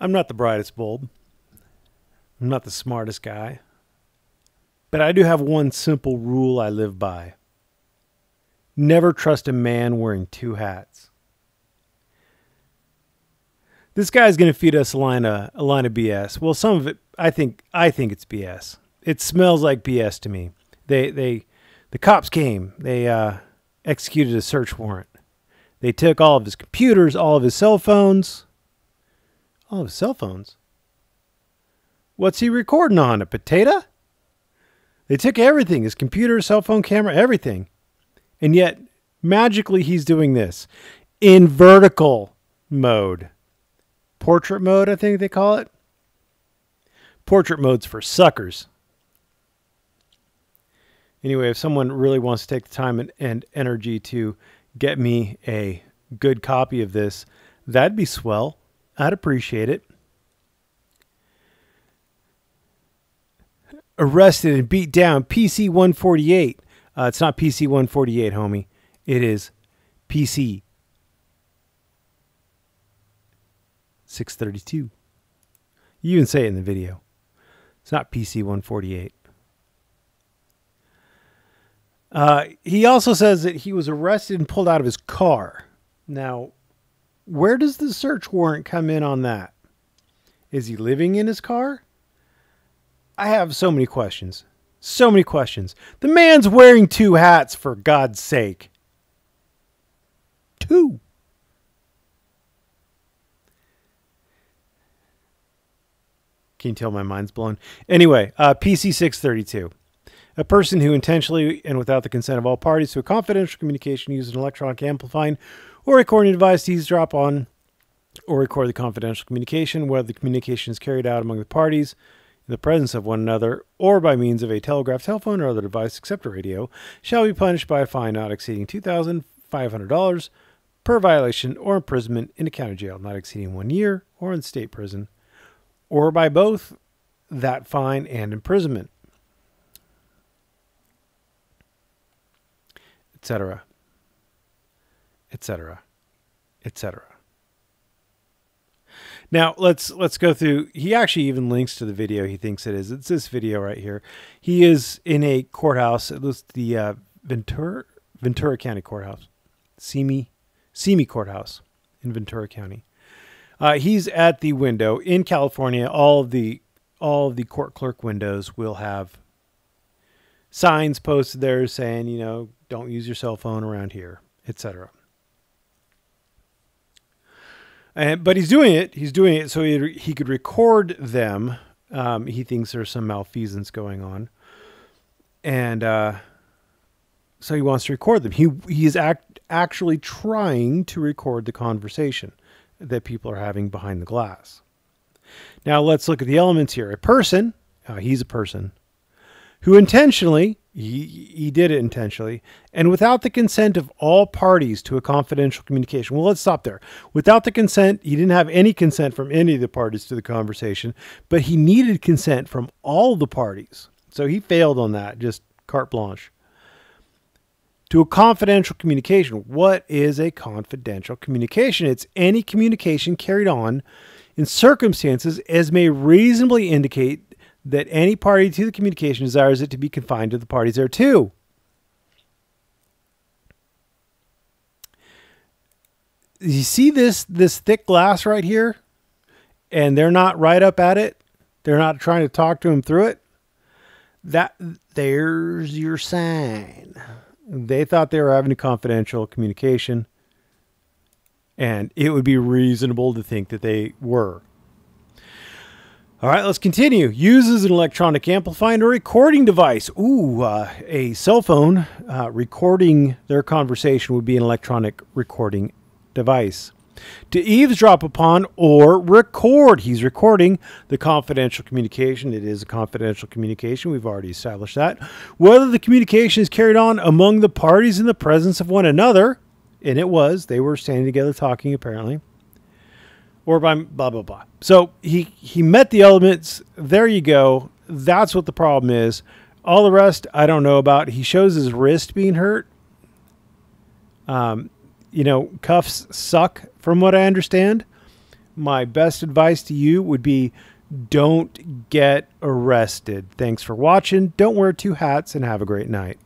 I'm not the brightest bulb. I'm not the smartest guy. But I do have one simple rule I live by. Never trust a man wearing two hats. This guy's going to feed us a line of BS. Well, some of it, I think it's BS. It smells like BS to me. The cops came. They executed a search warrant. They took all of his computers, all of his cell phones. All of his cell phones? What's he recording on? A potato? They took everything. His computer, cell phone, camera, everything. And yet, magically, he's doing this. In vertical mode. Portrait mode, I think they call it. Portrait mode's for suckers. Anyway, if someone really wants to take the time and energy to get me a good copy of this, that'd be swell. I'd appreciate it. Arrested and beat down PC 148. It's not PC 148, homie. It is PC 632. You even say it in the video. It's not PC 148. He also says that he was arrested and pulled out of his car. Now, where does the search warrant come in on that? Is he living in his car? I have so many questions. So many questions. The man's wearing two hats, for God's sake. Two. Can you tell my mind's blown? Anyway, PC 632. A person who intentionally and without the consent of all parties to a confidential communication uses an electronic amplifying or recording device to eavesdrop on or record the confidential communication, whether the communication is carried out among the parties in the presence of one another or by means of a telegraph, telephone, or other device except a radio, shall be punished by a fine not exceeding $2,500 per violation or imprisonment in a county jail not exceeding 1 year or in state prison, or by both that fine and imprisonment, etc., etc., etc. Now, let's go through. He actually even links to the video he thinks it is. It's this video right here. He is in a courthouse. It was the Ventura County Courthouse. Simi Courthouse in Ventura County. He's at the window. In California, all of the court clerk windows will have signs posted there saying, you know, don't use your cell phone around here, etc. But he's doing it. He's doing it so he could record them. He thinks there's some malfeasance going on, and so he wants to record them. He is actually trying to record the conversation that people are having behind the glass. Now let's look at the elements here. A person, he's a person, who intentionally, he did it intentionally, and without the consent of all parties to a confidential communication. Well, let's stop there. Without the consent, he didn't have any consent from any of the parties to the conversation, but he needed consent from all the parties. So he failed on that, just carte blanche. To a confidential communication. What is a confidential communication? It's any communication carried on in circumstances as may reasonably indicate that any party to the communication desires it to be confined to the parties thereto. You see this thick glass right here? And they're not right up at it. They're not trying to talk to him through it. There's your sign. They thought they were having a confidential communication, and it would be reasonable to think that they were. All right, let's continue. Uses an electronic amplifying or recording device. Ooh, a cell phone recording their conversation would be an electronic recording device. To eavesdrop upon or record. He's recording the confidential communication. It is a confidential communication. We've already established that. Whether the communication is carried on among the parties in the presence of one another, and it was. They were standing together talking apparently. Or by blah, blah, blah. So he met the elements. There you go. That's what the problem is. All the rest, I don't know about. He shows his wrist being hurt. You know, cuffs suck from what I understand. my best advice to you would be don't get arrested. Thanks for watching. Don't wear two hats and have a great night.